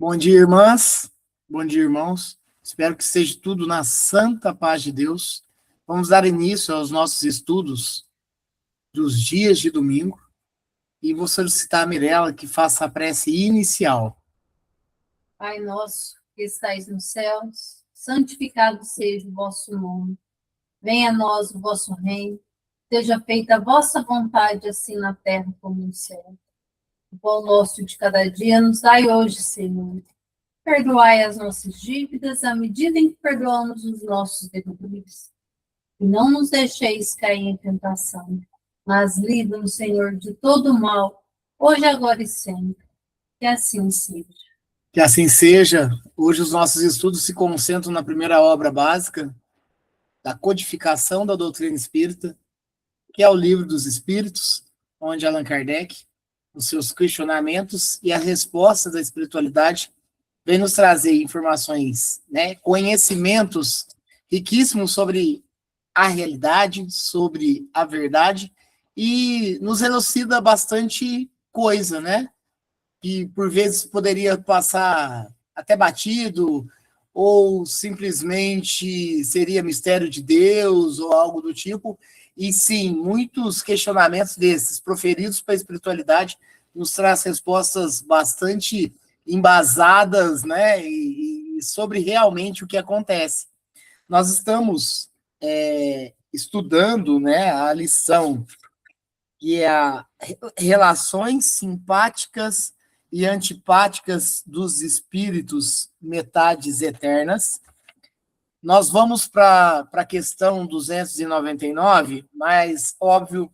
Bom dia, irmãs. Bom dia, irmãos. Espero que seja tudo na santa paz de Deus. Vamos dar início aos nossos estudos dos dias de domingo e vou solicitar a Mirella que faça a prece inicial. Pai nosso, que estais nos céus, santificado seja o vosso nome. Venha a nós o vosso reino. Seja feita a vossa vontade, assim na terra como no céu. O pão nosso de cada dia nos dai hoje, Senhor. Perdoai as nossas dívidas à medida em que perdoamos os nossos devedores. E não nos deixeis cair em tentação, mas livra-nos, Senhor, de todo o mal, hoje, agora e sempre. Que assim seja. Que assim seja. Hoje os nossos estudos se concentram na primeira obra básica da codificação da doutrina espírita, que é o Livro dos Espíritos, onde Allan Kardec, os seus questionamentos e a resposta da espiritualidade, vem nos trazer informações, conhecimentos riquíssimos sobre a realidade, sobre a verdade, e nos elucida bastante coisa, que por vezes poderia passar até batido, ou simplesmente seria mistério de Deus, ou algo do tipo. E sim, muitos questionamentos desses proferidos para a espiritualidade nos traz respostas bastante embasadas, e sobre realmente o que acontece. Nós estamos estudando, a lição que é a relações simpáticas e antipáticas dos espíritos metades eternas. Nós vamos para a questão 299, mas óbvio,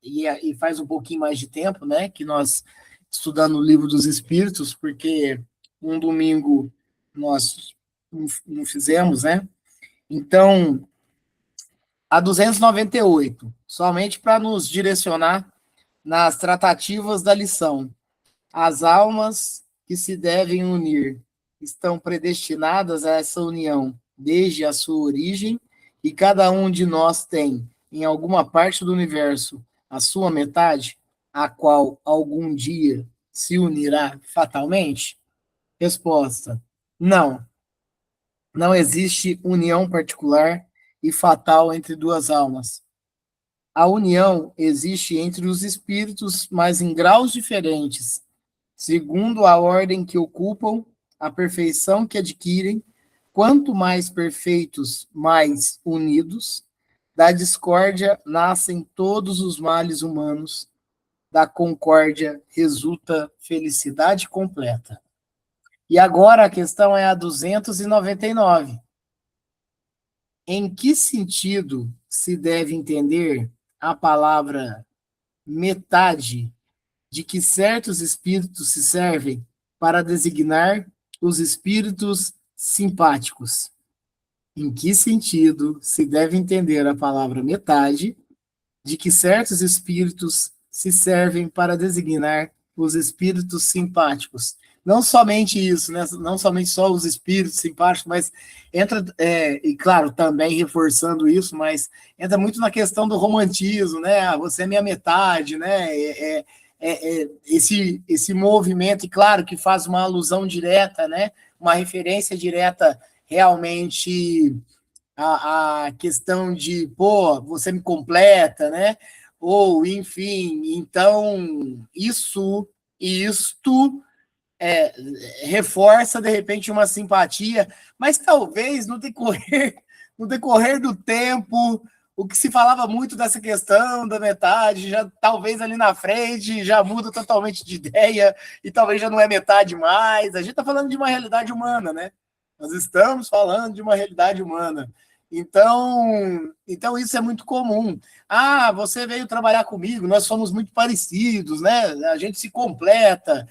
e faz um pouquinho mais de tempo, que nós estudando o Livro dos Espíritos, porque um domingo nós não fizemos, Então, a 298, somente para nos direcionar nas tratativas da lição. As almas que se devem unir estão predestinadas a essa união desde a sua origem, e cada um de nós tem, em alguma parte do universo, a sua metade, a qual algum dia se unirá fatalmente? Resposta: não. Não existe união particular e fatal entre duas almas. A união existe entre os espíritos, mas em graus diferentes, segundo a ordem que ocupam, a perfeição que adquirem. Quanto mais perfeitos, mais unidos. Da discórdia nascem todos os males humanos, da concórdia resulta felicidade completa. E agora a questão é a 299. Em que sentido se deve entender a palavra metade, de que certos espíritos se servem para designar os espíritos simpáticos? Em que sentido se deve entender a palavra metade, de que certos espíritos se servem para designar os espíritos simpáticos? Não somente isso, não somente só os espíritos simpáticos, mas entra, e claro, também reforçando isso, mas entra muito na questão do romantismo, você é minha metade, esse movimento, e claro que faz uma alusão direta, uma referência direta realmente a questão de, pô, você me completa, ou, enfim, então, isto reforça, de repente, uma simpatia, mas talvez no decorrer do tempo, o que se falava muito dessa questão da metade, já talvez ali na frente já muda totalmente de ideia, e talvez já não é metade mais. A gente está falando de uma realidade humana, Nós estamos falando de uma realidade humana. Então isso é muito comum. Ah, você veio trabalhar comigo, nós somos muito parecidos, A gente se completa,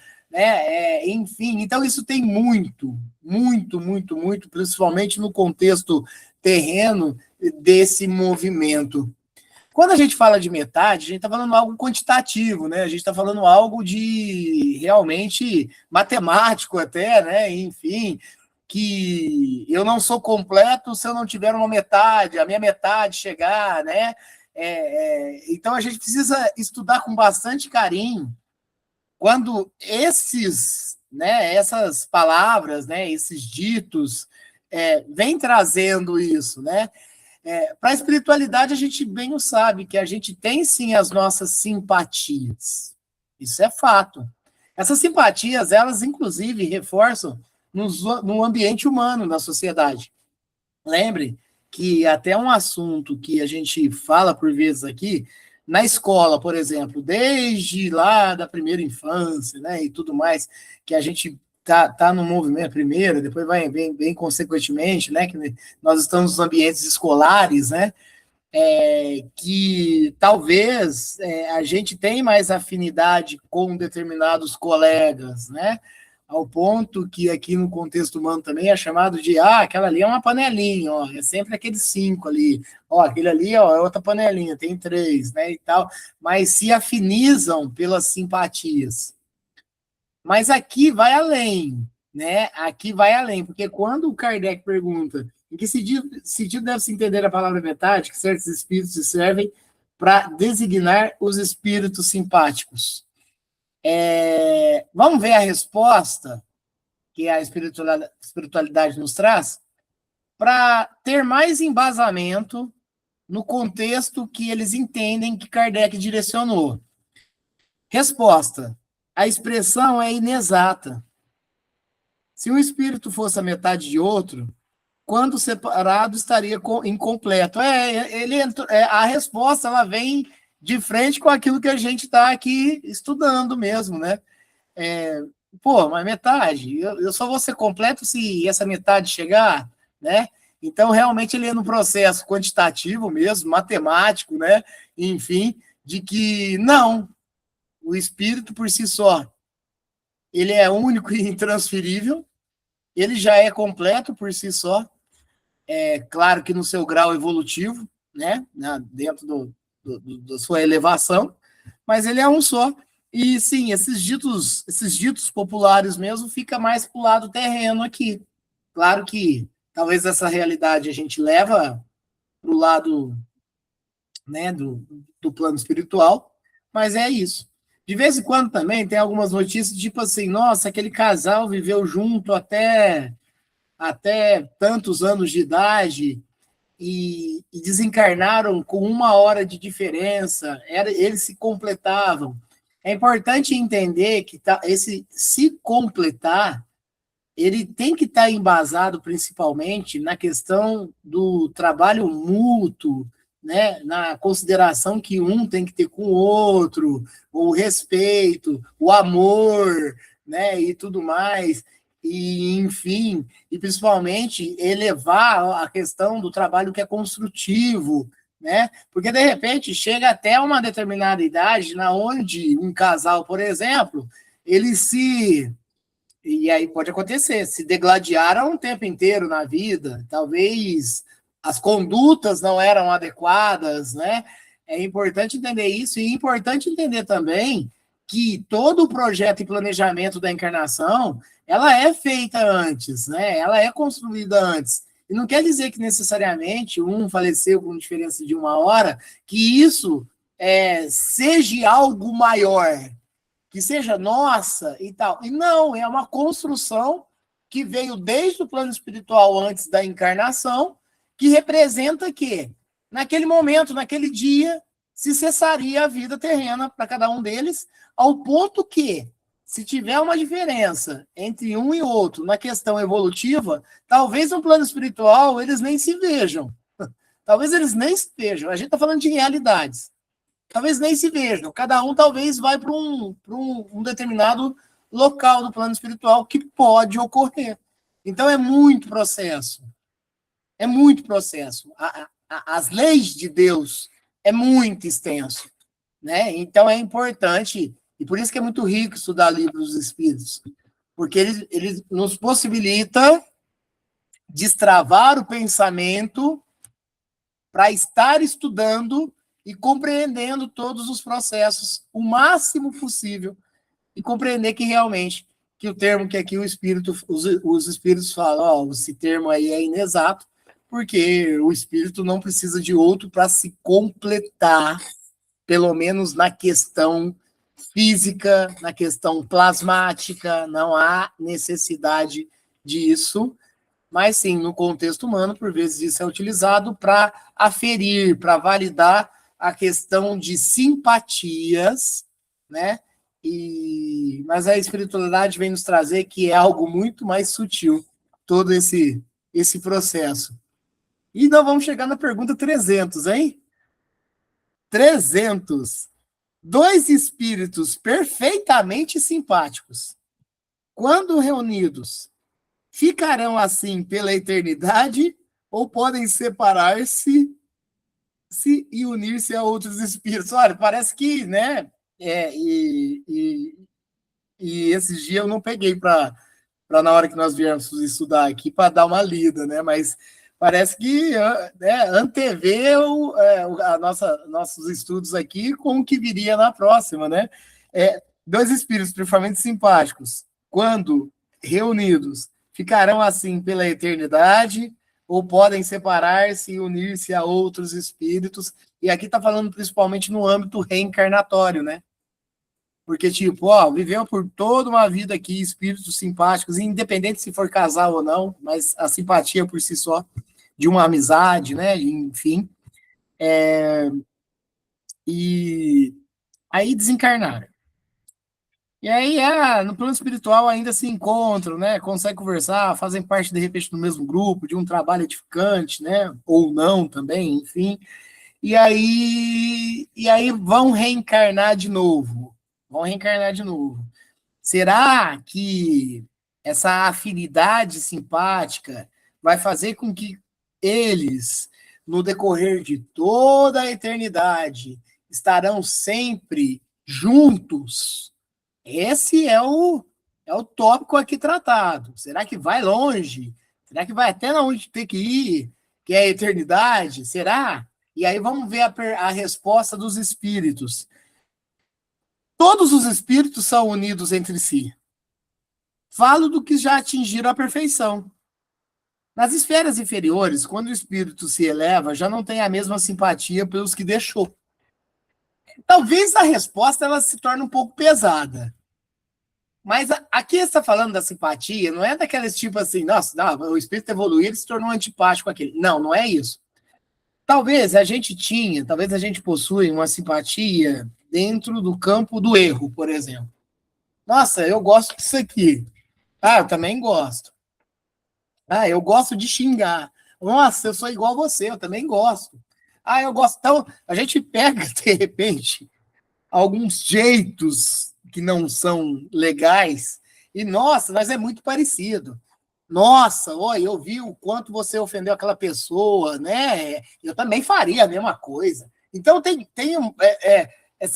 enfim. Então isso tem muito, muito, muito, muito, principalmente no contexto terreno desse movimento. Quando a gente fala de metade, a gente está falando algo quantitativo, A gente está falando algo de realmente matemático até, Enfim, que eu não sou completo se eu não tiver uma metade, a minha metade chegar, Então a gente precisa estudar com bastante carinho quando esses né, essas palavras, né, esses ditos, vem trazendo isso, né? Para a espiritualidade, a gente bem o sabe, que a gente tem sim as nossas simpatias. Isso é fato. Essas simpatias, elas inclusive reforçam no ambiente humano, na sociedade. Lembre que até um assunto que a gente fala por vezes aqui, na escola, por exemplo, desde lá da primeira infância, né, e tudo mais, que a gente tá no movimento primeiro, depois vem consequentemente, né, que nós estamos nos ambientes escolares, né, que talvez a gente tem mais afinidade com determinados colegas, né? Ao ponto que aqui no contexto humano também é chamado de, aquela ali é uma panelinha, ó, é sempre aqueles 5 ali, ó, aquele ali, ó, é outra panelinha, tem 3, né, e tal, mas se afinizam pelas simpatias. Mas aqui vai além, né? Aqui vai além, porque quando o Kardec pergunta em que sentido deve-se entender a palavra metade, que certos espíritos se servem para designar os espíritos simpáticos. Vamos ver a resposta que a espiritualidade nos traz, para ter mais embasamento no contexto que eles entendem que Kardec direcionou. Resposta: a expressão é inexata. Se um espírito fosse a metade de outro, quando separado, estaria incompleto. A resposta ela vem de frente com aquilo que a gente está aqui estudando mesmo, né? Mas metade, eu só vou ser completo se essa metade chegar, né? Então, realmente, ele é no processo quantitativo mesmo, matemático, né? Enfim, de que não, o espírito por si só, ele é único e intransferível, ele já é completo por si só, claro que no seu grau evolutivo, né, dentro da sua elevação, mas ele é um só. E sim, esses ditos populares mesmo fica mais para o lado terreno aqui. Claro que talvez essa realidade a gente leva para o lado, né, do plano espiritual, mas é isso. De vez em quando também tem algumas notícias, tipo assim, nossa, aquele casal viveu junto até tantos anos de idade e desencarnaram com 1 hora de diferença, eles se completavam. É importante entender que esse se completar, ele tem que estar embasado principalmente na questão do trabalho mútuo, né? Na consideração que um tem que ter com o outro, o respeito, o amor, né? E tudo mais. E, enfim, e principalmente elevar a questão do trabalho que é construtivo, né? Porque, de repente, chega até uma determinada idade na onde um casal, por exemplo, ele se... E aí pode acontecer, se degladiaram um tempo inteiro na vida, talvez as condutas não eram adequadas, né? É importante entender isso, e é importante entender também que todo o projeto e planejamento da encarnação, ela é feita antes, né? Ela é construída antes. E não quer dizer que necessariamente um faleceu com diferença de 1 hora, que isso seja algo maior, que seja nossa e tal. E não, é uma construção que veio desde o plano espiritual antes da encarnação, que representa que, naquele momento, naquele dia, se cessaria a vida terrena para cada um deles, ao ponto que, se tiver uma diferença entre um e outro na questão evolutiva, talvez no plano espiritual eles nem se vejam. Talvez eles nem se vejam. A gente está falando de realidades. Talvez nem se vejam. Cada um talvez vai para um determinado local do plano espiritual que pode ocorrer. Então é muito processo. É muito processo. As leis de Deus é muito extenso, né? Então é importante, e por isso que é muito rico estudar livros dos espíritos, porque ele nos possibilita destravar o pensamento para estar estudando e compreendendo todos os processos o máximo possível e compreender que realmente que o termo que aqui os espíritos falam, esse termo aí é inexato, porque o espírito não precisa de outro para se completar, pelo menos na questão física, na questão plasmática, não há necessidade disso, mas sim, no contexto humano, por vezes isso é utilizado para aferir, para validar a questão de simpatias, né? Mas a espiritualidade vem nos trazer que é algo muito mais sutil, todo esse processo. E nós vamos chegar na pergunta 300, hein? 300. Dois espíritos perfeitamente simpáticos, quando reunidos, ficarão assim pela eternidade ou podem separar-se e unir-se a outros espíritos? Olha, parece que, né? E esses dias eu não peguei para na hora que nós viemos estudar aqui para dar uma lida, né? Mas parece que né, antevê nossos estudos aqui com o que viria na próxima, né? Dois espíritos perfeitamente simpáticos, quando reunidos, ficarão assim pela eternidade ou podem separar-se e unir-se a outros espíritos. E aqui está falando principalmente no âmbito reencarnatório, né? Porque, tipo, viveu por toda uma vida aqui, espíritos simpáticos, independente se for casal ou não, mas a simpatia por si só, de uma amizade, né? Enfim. E aí desencarnaram. E aí, no plano espiritual, ainda se encontram, né? Conseguem conversar, fazem parte, de repente, do mesmo grupo, de um trabalho edificante, né? Ou não também, enfim. E aí vão reencarnar de novo. Vão reencarnar de novo. Será que essa afinidade simpática vai fazer com que eles, no decorrer de toda a eternidade, estarão sempre juntos? Esse é o tópico aqui tratado. Será que vai longe? Será que vai até onde tem que ir, que é a eternidade? Será? E aí vamos ver a resposta dos espíritos. Todos os espíritos são unidos entre si. Falo do que já atingiram a perfeição. Nas esferas inferiores, quando o espírito se eleva, já não tem a mesma simpatia pelos que deixou. Talvez a resposta ela se torne um pouco pesada. Mas aqui está falando da simpatia, não é daqueles tipo assim, nossa, não, o espírito evoluiu, ele se tornou antipático aquele. Não, não é isso. Talvez a gente possui uma simpatia dentro do campo do erro, por exemplo. Nossa, eu gosto disso aqui. Eu também gosto. Eu gosto de xingar. Nossa, eu sou igual a você, eu também gosto. Eu gosto. Então, a gente pega, de repente, alguns jeitos que não são legais e, nossa, mas é muito parecido. Nossa, olha, eu vi o quanto você ofendeu aquela pessoa, né? Eu também faria a mesma coisa. Então, tem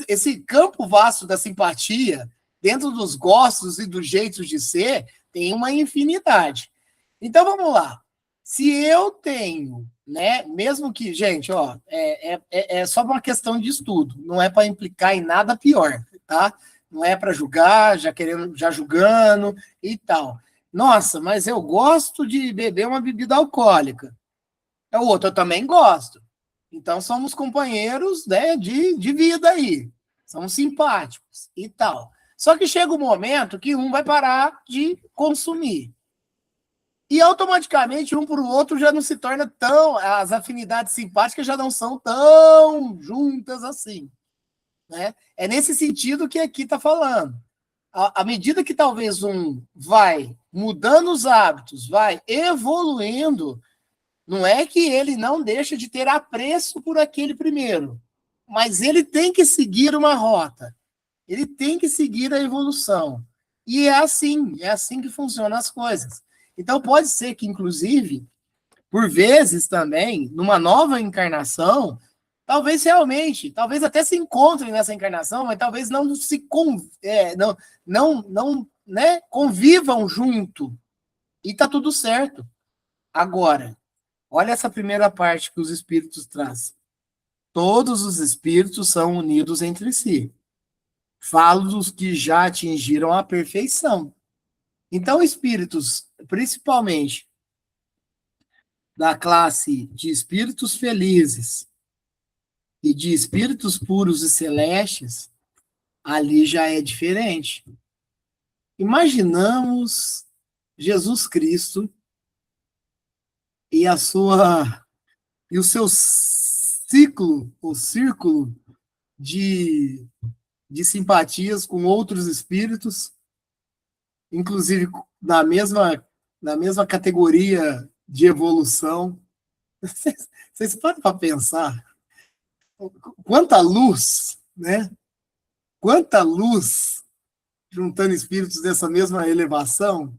esse campo vasto da simpatia, dentro dos gostos e dos jeitos de ser, tem uma infinidade. Então, vamos lá. Se eu tenho, né, mesmo que, gente, é só uma questão de estudo, não é para implicar em nada pior, tá? Não é para julgar, já julgando e tal. Nossa, mas eu gosto de beber uma bebida alcoólica. O outro eu também gosto. Então somos companheiros, né, de vida aí. Somos simpáticos e tal. Só que chega um momento que um vai parar de consumir. E automaticamente um para o outro já não se torna tão. As afinidades simpáticas já não são tão juntas assim. Né? É nesse sentido que aqui está falando. À medida que talvez um vai mudando os hábitos, vai evoluindo, não é que ele não deixa de ter apreço por aquele primeiro, mas ele tem que seguir uma rota, ele tem que seguir a evolução. E é assim que funcionam as coisas. Então pode ser que, inclusive, por vezes também, numa nova encarnação, talvez até se encontrem nessa encarnação, mas talvez não se né, convivam junto. E tá tudo certo. Agora, olha essa primeira parte que os espíritos trazem. Todos os espíritos são unidos entre si. Falo dos que já atingiram a perfeição. Então, espíritos, principalmente da classe de espíritos felizes e de espíritos puros e celestes, ali já é diferente. Imaginamos Jesus Cristo e o seu ciclo, o círculo de simpatias com outros espíritos, inclusive na mesma categoria de evolução. Vocês param para pensar quanta luz, né? Quanta luz juntando espíritos dessa mesma elevação,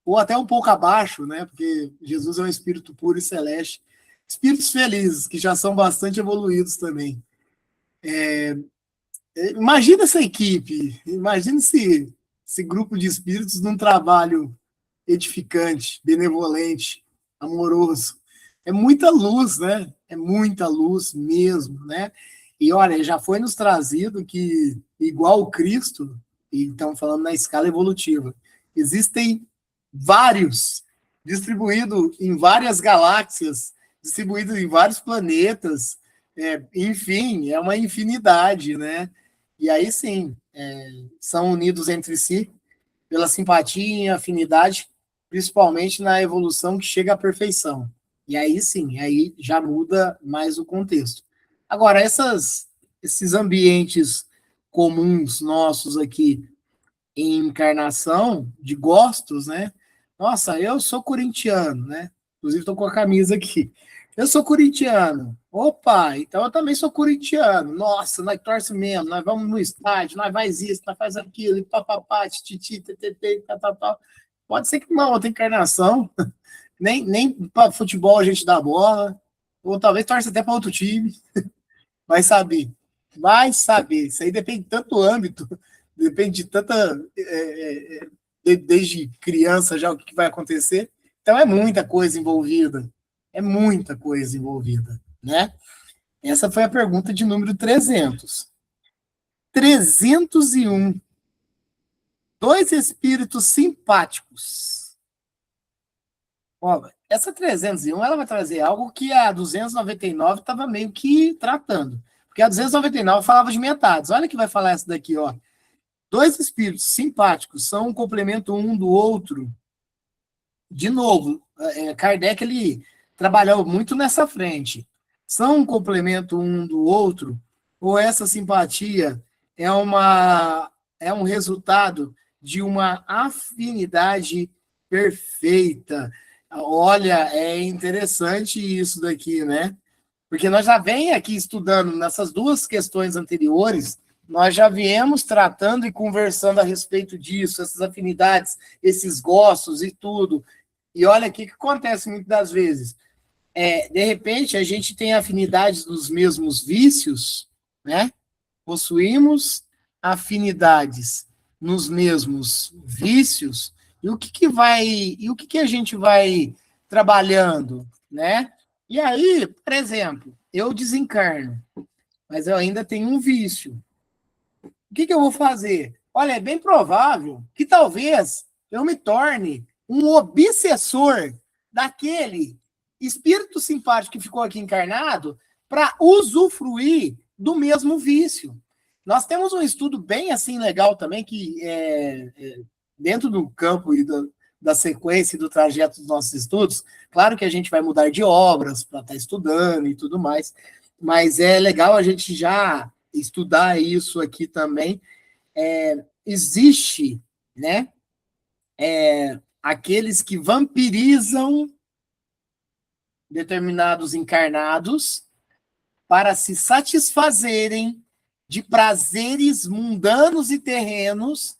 ou até um pouco abaixo, né? Porque Jesus é um espírito puro e celeste. Espíritos felizes, que já são bastante evoluídos também. Imagina essa equipe, imagina esse grupo de espíritos num trabalho edificante, benevolente, amoroso. É muita luz, né? É muita luz mesmo, né? E olha, já foi nos trazido que, igual o Cristo, e estamos falando na escala evolutiva, existem vários, distribuídos em várias galáxias, distribuídos em vários planetas, enfim, é uma infinidade, né? E aí sim, são unidos entre si pela simpatia e afinidade, principalmente na evolução que chega à perfeição. E aí sim, aí já muda mais o contexto. Agora, esses ambientes comuns nossos aqui em encarnação, de gostos, né? Nossa, eu sou corintiano, né? Inclusive estou com a camisa aqui. Eu sou corintiano. Opa, então eu também sou corintiano. Nossa, nós torce mesmo, nós vamos no estádio, nós faz isso, nós faz aquilo, e papapá, tititi, ttt, tal. Pode ser que uma outra encarnação, nem para futebol a gente dá bola, ou talvez torce até para outro time. Vai saber. Vai saber. Isso aí depende de tanto âmbito, depende de tanta. Desde criança já o que vai acontecer. Então é muita coisa envolvida. É muita coisa envolvida, né? Essa foi a pergunta de número 300. 301. Dois espíritos simpáticos. Ó, essa 301 ela vai trazer algo que a 299 estava meio que tratando. Porque a 299 falava de metades. Olha que vai falar essa daqui, ó. Dois espíritos simpáticos são um complemento um do outro. De novo, Kardec ele trabalhou muito nessa frente. São um complemento um do outro, ou essa simpatia é um resultado de uma afinidade perfeita. Olha, é interessante isso daqui, né? Porque nós já vem aqui estudando nessas duas questões anteriores, nós já viemos tratando e conversando a respeito disso, essas afinidades, esses gostos e tudo. E olha aqui o que acontece muitas das vezes. De repente, a gente tem afinidades nos mesmos vícios, né? Possuímos afinidades nos mesmos vícios, e o que a gente vai trabalhando, né? E aí, por exemplo, eu desencarno, mas eu ainda tenho um vício. O que eu vou fazer? Olha, é bem provável que talvez eu me torne um obsessor daquele espírito simpático que ficou aqui encarnado para usufruir do mesmo vício. Nós temos um estudo bem assim legal também, que dentro do campo e da sequência e do trajeto dos nossos estudos, claro que a gente vai mudar de obras para estar estudando e tudo mais, mas é legal a gente já estudar isso aqui também. Existe, né, aqueles que vampirizam determinados encarnados para se satisfazerem de prazeres mundanos e terrenos,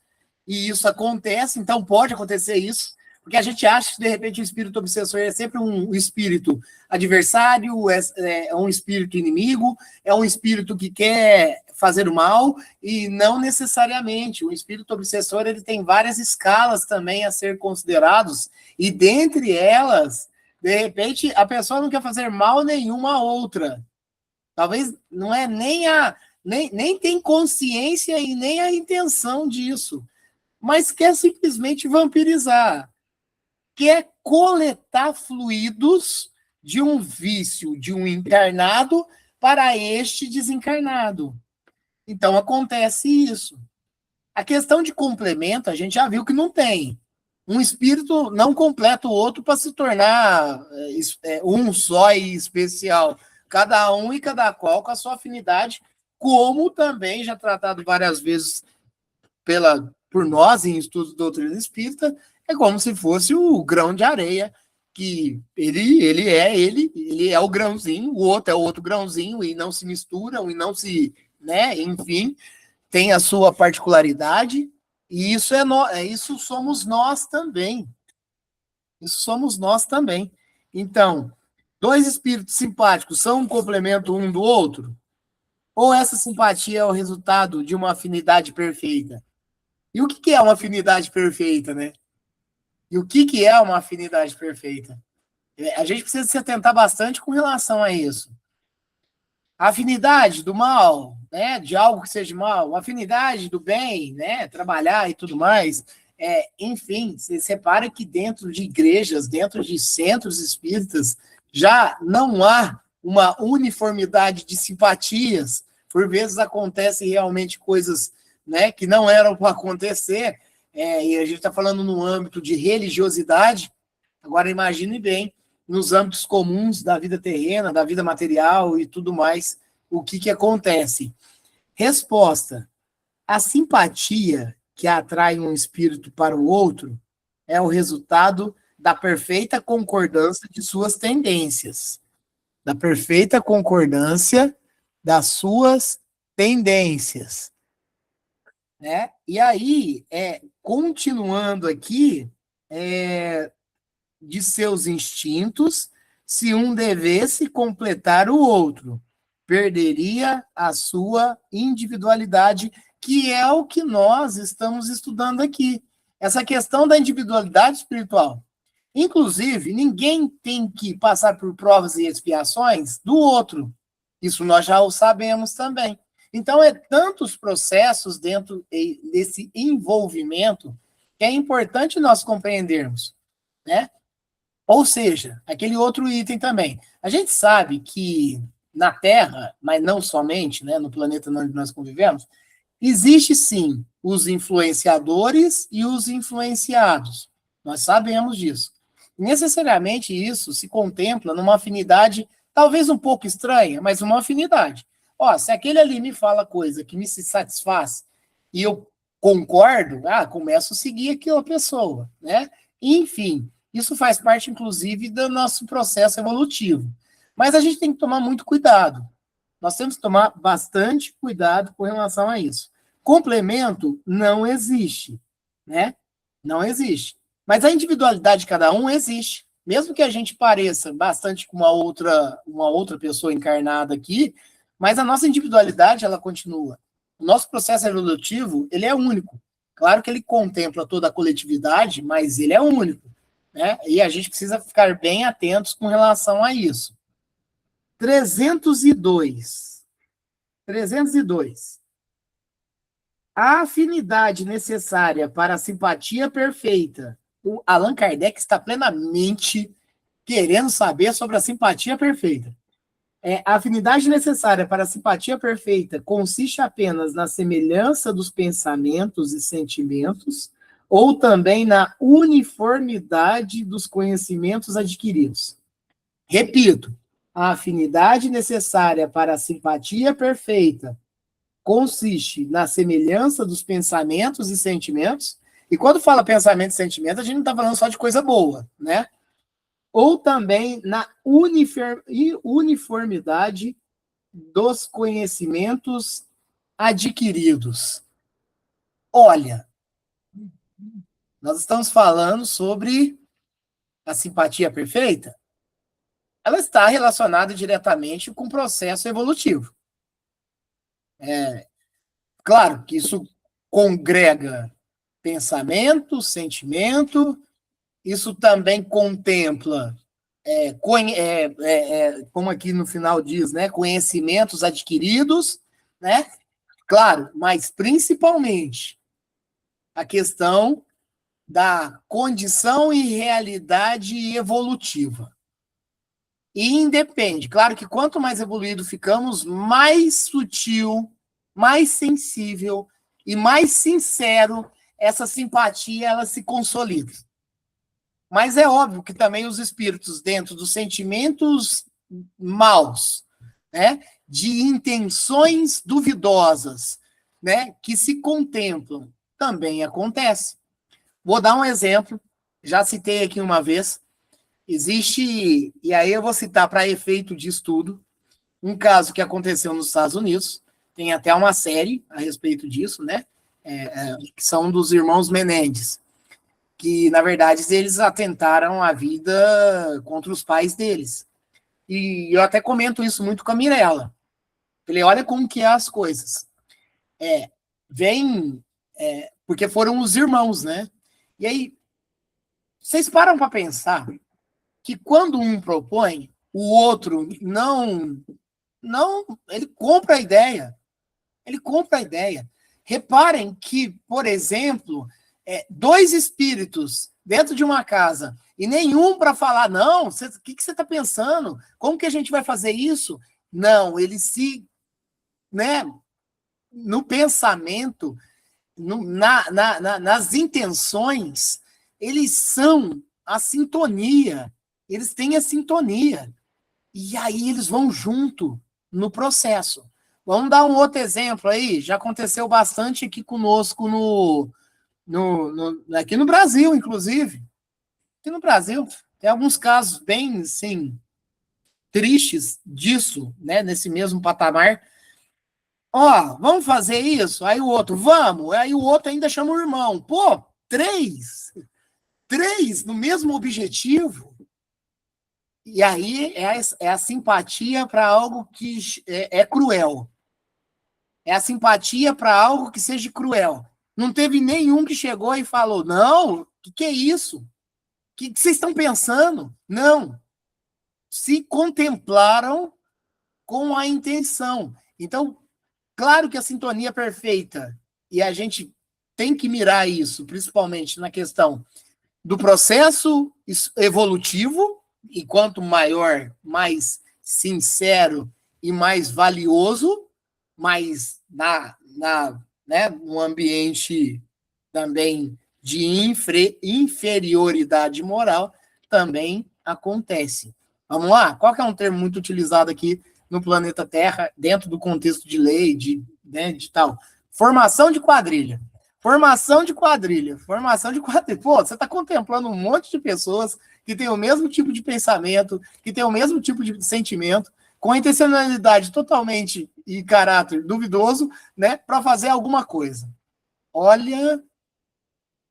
e isso acontece, então pode acontecer isso, porque a gente acha que, de repente, o espírito obsessor é sempre um espírito adversário, é um espírito inimigo, é um espírito que quer fazer o mal, e não necessariamente. O espírito obsessor ele tem várias escalas também a ser considerados, e dentre elas, de repente, a pessoa não quer fazer mal nenhuma a outra. Talvez não é nem tem consciência e nem a intenção disso, mas quer simplesmente vampirizar, quer coletar fluidos de um vício de um encarnado para este desencarnado. Então, acontece isso. A questão de complemento, a gente já viu que não tem. Um espírito não completa o outro para se tornar um só e especial. Cada um e cada qual com a sua afinidade, como também já tratado várias vezes por nós em estudos de doutrina espírita, é como se fosse o grão de areia, que ele é o grãozinho, o outro é o outro grãozinho, e não se misturam, e não se, né, enfim, tem a sua particularidade, e isso somos nós também. Isso somos nós também. Então, dois espíritos simpáticos são um complemento um do outro? Ou essa simpatia é o resultado de uma afinidade perfeita? E o que é uma afinidade perfeita, né? E o que é uma afinidade perfeita? A gente precisa se atentar bastante com relação a isso. A afinidade do mal, né, de algo que seja mal, a afinidade do bem, né, trabalhar e tudo mais, enfim, você separa que dentro de igrejas, dentro de centros espíritas, já não há uma uniformidade de simpatias. Por vezes acontecem realmente coisas, né, que não eram para acontecer, e a gente está falando no âmbito de religiosidade. Agora imagine bem nos âmbitos comuns da vida terrena, da vida material e tudo mais, o que acontece? Resposta: a simpatia que atrai um espírito para o outro é o resultado da perfeita concordância de suas tendências. Da perfeita concordância das suas tendências. Né? E aí, continuando aqui, de seus instintos, se um devesse completar o outro, perderia a sua individualidade, que é o que nós estamos estudando aqui. Essa questão da individualidade espiritual. Inclusive, ninguém tem que passar por provas e expiações do outro. Isso nós já o sabemos também. Então, tantos processos dentro desse envolvimento que é importante nós compreendermos, né? Ou seja, aquele outro item também. A gente sabe que na Terra, mas não somente, né, no planeta onde nós convivemos, existe sim os influenciadores e os influenciados. Nós sabemos disso. Necessariamente isso se contempla numa afinidade, talvez um pouco estranha, mas uma afinidade. Ó, se aquele ali me fala coisa que me se satisfaz e eu concordo, começo a seguir aquela pessoa, né? Enfim, isso faz parte, inclusive, do nosso processo evolutivo. Mas a gente tem que tomar muito cuidado. Nós temos que tomar bastante cuidado com relação a isso. Complemento não existe, né? Não existe. Mas a individualidade de cada um existe. Mesmo que a gente pareça bastante com uma outra pessoa encarnada aqui, mas a nossa individualidade, ela continua. O nosso processo evolutivo, ele é único. Claro que ele contempla toda a coletividade, mas ele é único, né? E a gente precisa ficar bem atentos com relação a isso. 302. A afinidade necessária para a simpatia perfeita. O Allan Kardec está plenamente querendo saber sobre a simpatia perfeita. A afinidade necessária para a simpatia perfeita consiste apenas na semelhança dos pensamentos e sentimentos ou também na uniformidade dos conhecimentos adquiridos. Repito, a afinidade necessária para a simpatia perfeita consiste na semelhança dos pensamentos e sentimentos, e quando fala pensamento e sentimento, a gente não está falando só de coisa boa, né? Ou também na uniformidade dos conhecimentos adquiridos. Olha, nós estamos falando sobre a simpatia perfeita. Ela está relacionada diretamente com o processo evolutivo. Claro que isso congrega pensamento, sentimento, isso também contempla, como aqui no final diz, né, conhecimentos adquiridos, né? Claro, mas principalmente a questão da condição e realidade evolutiva. E independe. Claro que quanto mais evoluído ficamos, mais sutil mais sensível e mais sincero essa simpatia ela se consolida. Mas é óbvio que também os espíritos, dentro dos sentimentos maus, né, de intenções duvidosas, né, que se contemplam, também acontece. Vou dar um exemplo, já citei aqui uma vez, existe, e aí eu vou citar para efeito de estudo, um caso que aconteceu nos Estados Unidos, tem até uma série a respeito disso, né, que são dos irmãos Menendez, que, na verdade, eles atentaram a vida contra os pais deles. E eu até comento isso muito com a Mirella. Falei, olha como que é as coisas. Porque foram os irmãos, né? E aí, vocês param para pensar que quando um propõe, o outro não, ele compra a ideia. Ele compra a ideia. Reparem que, por exemplo, dois espíritos dentro de uma casa e nenhum para falar, não, o que você está pensando? Como que a gente vai fazer isso? Não, eles se, né, no pensamento, nas intenções, eles são a sintonia, eles têm a sintonia. E aí eles vão junto no processo. Vamos dar um outro exemplo aí, já aconteceu bastante aqui conosco aqui no Brasil, inclusive. Aqui no Brasil, tem alguns casos bem, assim, tristes disso, né, nesse mesmo patamar. Ó, vamos fazer isso? Aí o outro, vamos. Aí o outro ainda chama o irmão. Pô, três no mesmo objetivo. E aí é a simpatia para algo que é cruel. É a simpatia para algo que seja cruel. Não teve nenhum que chegou e falou, não, o que é isso? O que vocês estão pensando? Não. Se contemplaram com a intenção. Então, claro que a sintonia é perfeita, e a gente tem que mirar isso, principalmente na questão do processo evolutivo, e quanto maior, mais sincero e mais valioso, mais né, um ambiente também de inferioridade moral também acontece. Vamos lá? Qual que é um termo muito utilizado aqui no planeta Terra, dentro do contexto de lei, de tal? Formação de quadrilha. Formação de quadrilha. Pô, você está contemplando um monte de pessoas que têm o mesmo tipo de pensamento, que têm o mesmo tipo de sentimento, com intencionalidade totalmente e caráter duvidoso, né, para fazer alguma coisa. Olha,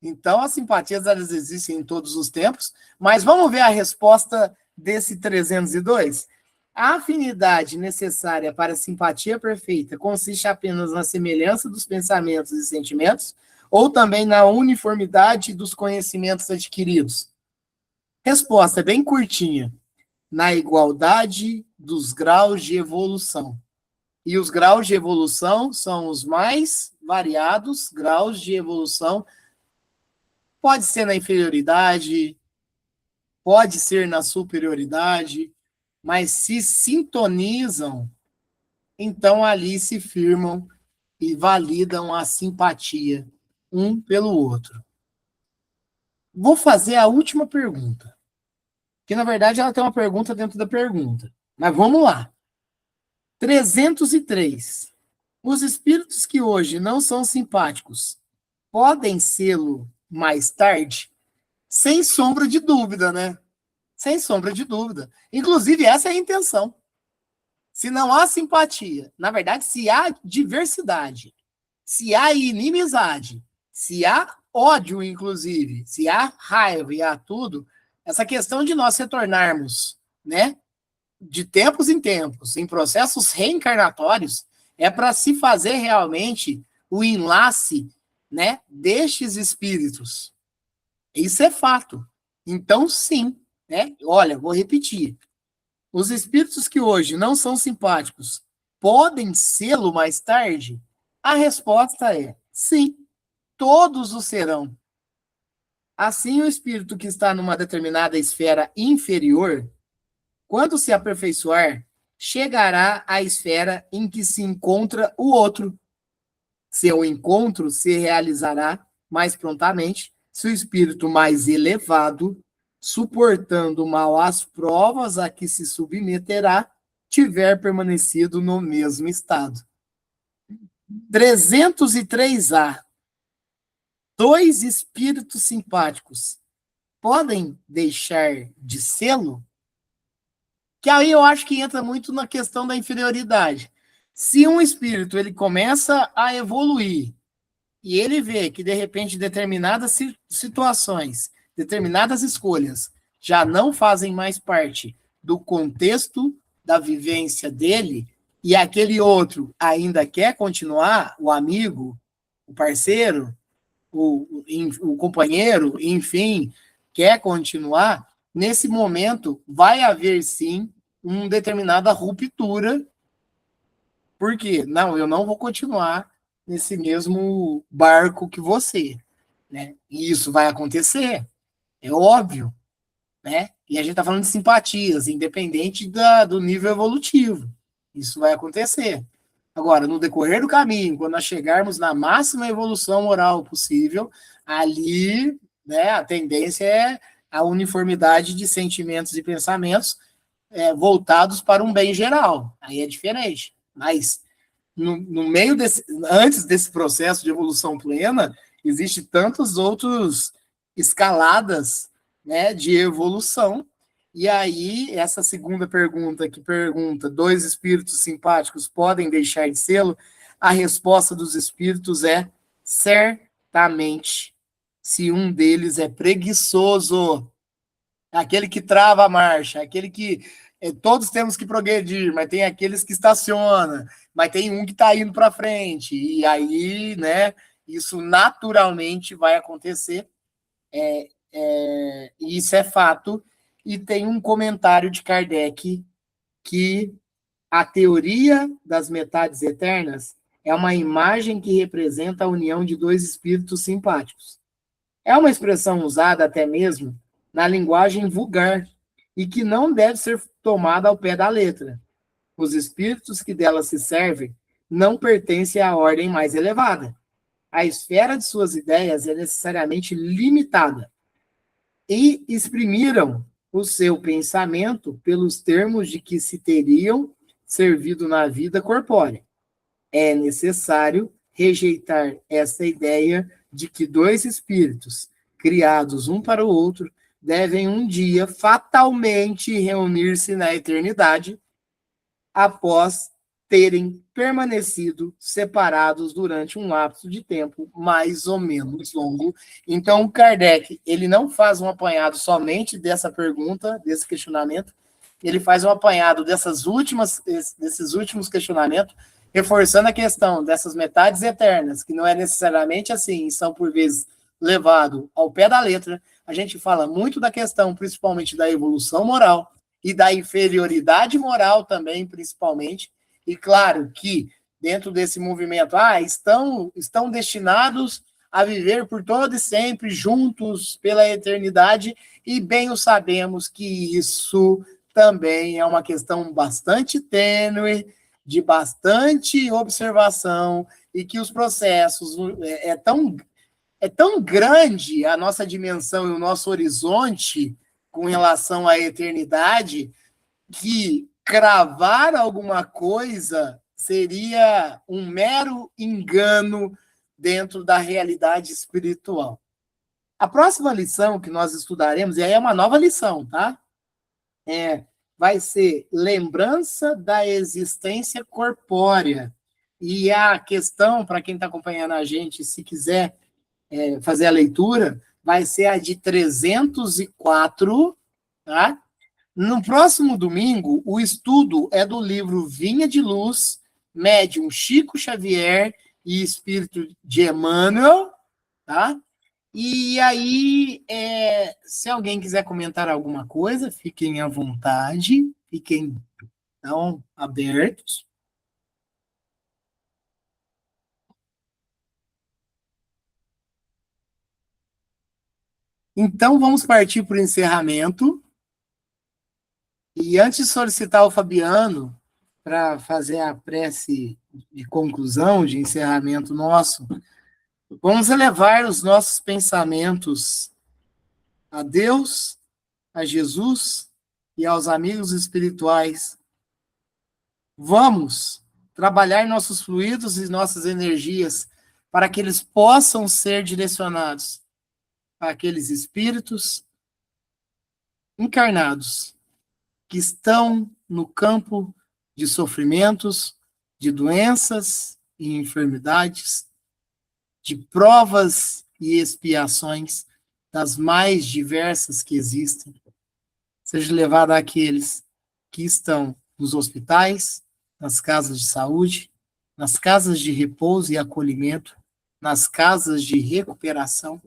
então as simpatias elas existem em todos os tempos, mas vamos ver a resposta desse 302? A afinidade necessária para a simpatia perfeita consiste apenas na semelhança dos pensamentos e sentimentos, ou também na uniformidade dos conhecimentos adquiridos? Resposta bem curtinha. Na igualdade dos graus de evolução. E os graus de evolução são os mais variados graus de evolução. Pode ser na inferioridade, pode ser na superioridade, mas se sintonizam, então ali se firmam e validam a simpatia um pelo outro. Vou fazer a última pergunta, que na verdade ela tem uma pergunta dentro da pergunta, mas vamos lá. 303. Os espíritos que hoje não são simpáticos podem sê-lo mais tarde? Sem sombra de dúvida, né? Sem sombra de dúvida. Inclusive, essa é a intenção. Se não há simpatia, na verdade, se há diversidade, se há inimizade, se há ódio, inclusive, se há raiva e há tudo, essa questão de nós retornarmos, né, de tempos em tempos, em processos reencarnatórios, é para se fazer realmente o enlace, né, destes espíritos. Isso é fato. Então, sim, né? Olha, vou repetir. Os espíritos que hoje não são simpáticos podem sê-lo mais tarde? A resposta é sim, todos o serão. Assim, o espírito que está numa determinada esfera inferior, quando se aperfeiçoar, chegará à esfera em que se encontra o outro. Seu encontro se realizará mais prontamente se o espírito mais elevado, suportando mal as provas a que se submeterá, tiver permanecido no mesmo estado. 303A. Dois espíritos simpáticos podem deixar de sê-lo? Que aí eu acho que entra muito na questão da inferioridade. Se um espírito ele começa a evoluir e ele vê que, de repente, determinadas situações, determinadas escolhas já não fazem mais parte do contexto da vivência dele, e aquele outro ainda quer continuar, o amigo, o parceiro, o companheiro, enfim, quer continuar, nesse momento vai haver, sim, uma determinada ruptura. Por quê? Não, eu não vou continuar nesse mesmo barco que você, né? E isso vai acontecer, é óbvio, né? E a gente está falando de simpatias, independente do nível evolutivo. Isso vai acontecer. Agora, no decorrer do caminho, quando nós chegarmos na máxima evolução moral possível, ali, né, a tendência é a uniformidade de sentimentos e pensamentos voltados para um bem geral. Aí é diferente. Mas no meio antes desse processo de evolução plena, existe tantos outros escaladas, né, de evolução. E aí, essa segunda pergunta, que pergunta, dois espíritos simpáticos podem deixar de sê-lo? A resposta dos espíritos é certamente, se um deles é preguiçoso, aquele que trava a marcha, aquele que todos temos que progredir, mas tem aqueles que estacionam, mas tem um que está indo para frente, e aí, né, isso naturalmente vai acontecer, e isso é fato, e tem um comentário de Kardec que a teoria das metades eternas é uma imagem que representa a união de dois espíritos simpáticos. É uma expressão usada até mesmo na linguagem vulgar e que não deve ser tomada ao pé da letra. Os espíritos que dela se servem não pertencem à ordem mais elevada. A esfera de suas ideias é necessariamente limitada e exprimiram o seu pensamento pelos termos de que se teriam servido na vida corpórea. É necessário rejeitar essa ideia de que dois espíritos, criados um para o outro, devem um dia fatalmente reunir-se na eternidade, após terem permanecido separados durante um lapso de tempo mais ou menos longo. Então, Kardec, ele não faz um apanhado somente dessa pergunta, desse questionamento, ele faz um apanhado desses últimos questionamentos, reforçando a questão dessas metades eternas, que não é necessariamente assim, são por vezes levado ao pé da letra. A gente fala muito da questão, principalmente da evolução moral, e da inferioridade moral também, principalmente. E claro que dentro desse movimento, estão destinados a viver por todo e sempre juntos pela eternidade, e bem o sabemos que isso também é uma questão bastante tênue, de bastante observação, e que os processos é tão grande a nossa dimensão e o nosso horizonte com relação à eternidade, que cravar alguma coisa seria um mero engano dentro da realidade espiritual. A próxima lição que nós estudaremos, e aí é uma nova lição, tá? Vai ser lembrança da existência corpórea. E a questão, para quem está acompanhando a gente, se quiser fazer a leitura, vai ser a de 304, tá? No próximo domingo, o estudo é do livro Vinha de Luz, Médium Chico Xavier e Espírito de Emmanuel, tá? E aí, se alguém quiser comentar alguma coisa, fiquem à vontade, fiquem então, abertos. Então, vamos partir para o encerramento. E antes de solicitar o Fabiano, para fazer a prece de conclusão, de encerramento nosso, vamos elevar os nossos pensamentos a Deus, a Jesus e aos amigos espirituais. Vamos trabalhar nossos fluidos e nossas energias para que eles possam ser direcionados para aqueles espíritos encarnados que estão no campo de sofrimentos, de doenças e enfermidades, de provas e expiações das mais diversas que existem. Seja levado àqueles que estão nos hospitais, nas casas de saúde, nas casas de repouso e acolhimento, nas casas de recuperação.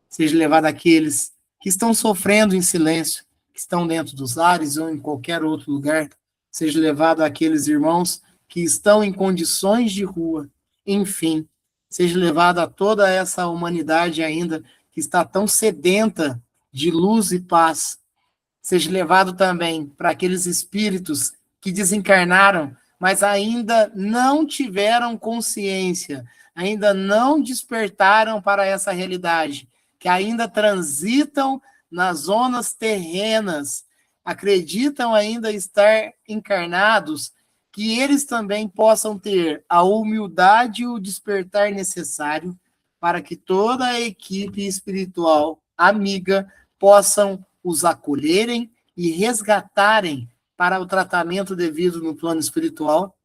Seja levado àqueles que estão sofrendo em silêncio, que estão dentro dos lares ou em qualquer outro lugar. Seja levado àqueles irmãos que estão em condições de rua. Enfim, seja levado a toda essa humanidade ainda que está tão sedenta de luz e paz. Seja levado também para aqueles espíritos que desencarnaram, mas ainda não tiveram consciência, ainda não despertaram para essa realidade, que ainda transitam nas zonas terrenas, acreditam ainda estar encarnados, que eles também possam ter a humildade e o despertar necessário para que toda a equipe espiritual amiga possam os acolherem e resgatarem para o tratamento devido no plano espiritual.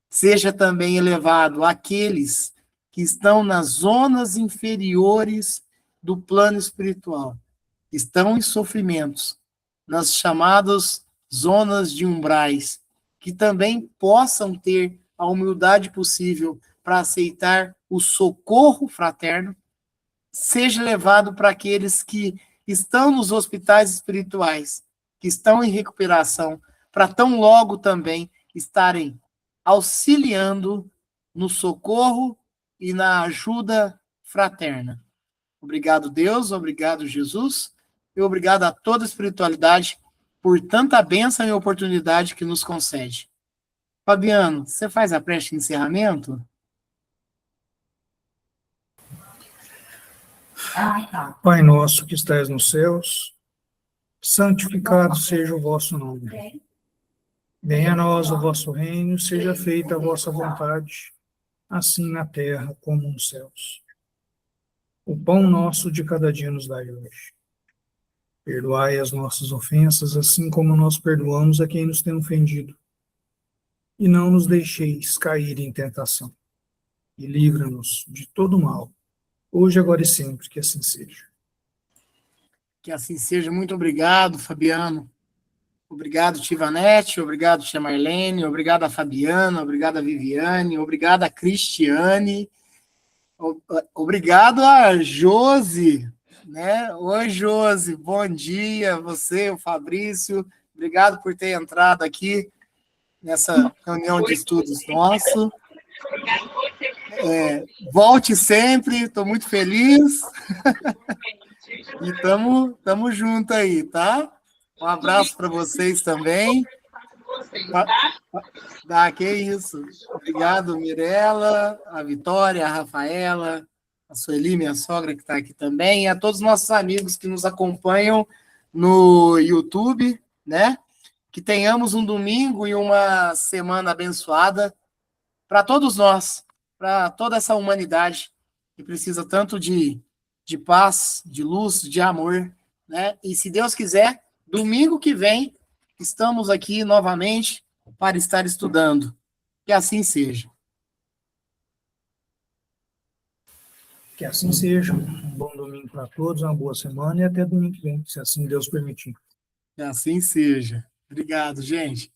Seja também elevado aqueles que estão nas zonas inferiores do plano espiritual, estão em sofrimentos, nas chamadas zonas de umbrais, que também possam ter a humildade possível para aceitar o socorro fraterno. Seja levado para aqueles que estão nos hospitais espirituais, que estão em recuperação, para tão logo também estarem auxiliando no socorro e na ajuda fraterna. Obrigado, Deus, obrigado, Jesus, e obrigado a toda a espiritualidade por tanta bênção e oportunidade que nos concede. Fabiano, você faz a prece de encerramento? Pai nosso que estais nos céus, santificado seja o vosso nome. Venha a nós o vosso reino, seja feita a vossa vontade, assim na terra como nos céus. O pão nosso de cada dia nos dai hoje. Perdoai as nossas ofensas, assim como nós perdoamos a quem nos tem ofendido. E não nos deixeis cair em tentação. E livra-nos de todo mal, hoje, agora e sempre, que assim seja. Que assim seja. Muito obrigado, Fabiano. Obrigado, Tivanete. Obrigado, Tia Marlene. Obrigado a Fabiana. Obrigado a Viviane. Obrigado a Cristiane. Obrigado a Josi, né? Oi, Josi. Bom dia. Você, o Fabrício. Obrigado por ter entrado aqui nessa reunião de estudos nosso. Volte sempre. Estou muito feliz. E estamos juntos aí, tá? Um abraço para vocês também. Que isso. Obrigado, Mirella, a Vitória, a Rafaela, a Sueli, minha sogra, que está aqui também, e a todos os nossos amigos que nos acompanham no YouTube, né? Que tenhamos um domingo e uma semana abençoada para todos nós, para toda essa humanidade que precisa tanto de paz, de luz, de amor, né? E se Deus quiser, domingo que vem, estamos aqui novamente para estar estudando. Que assim seja. Que assim seja. Um bom domingo para todos, uma boa semana e até domingo que vem, se assim Deus permitir. Que assim seja. Obrigado, gente.